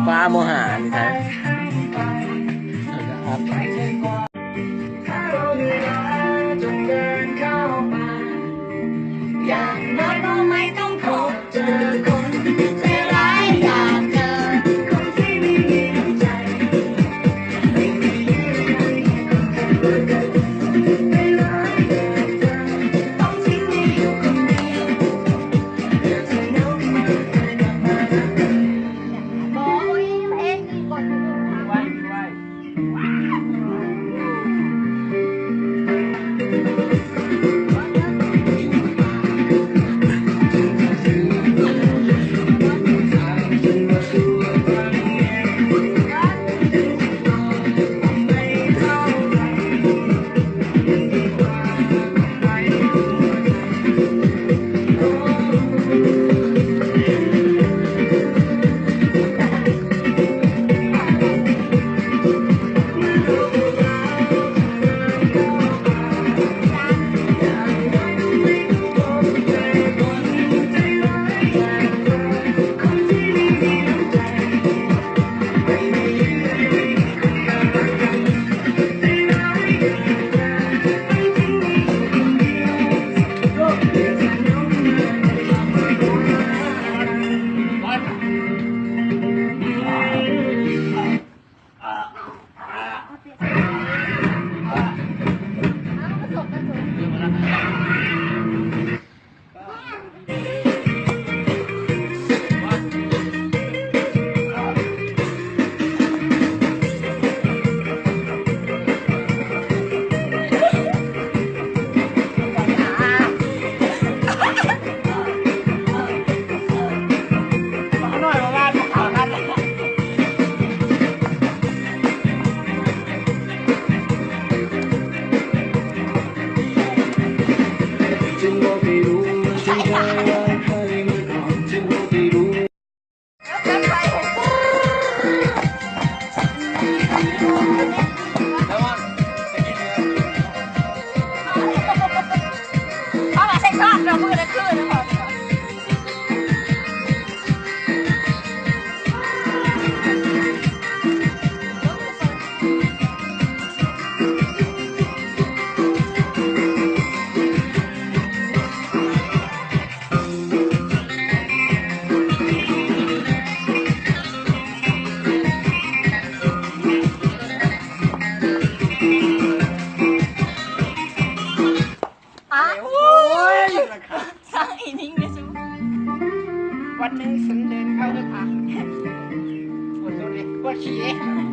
ฟ้าโมหะนี่ครับอย่างน้อยก็ไม่ต้องพบเจอคนใจร้ายอยากเจอคนที่ไม่มีน้ำใจไม่มีเยื่อใยคนใจร้ายอยากเจอต้องทิ้งให้อยู่คนเดียวอยากจะเหงามาใครกลับมารักกันบอกเองก่อนไว้วันหนึ่งฉันเดินเข้าไปพักปวดตัวเล็กปวดขี้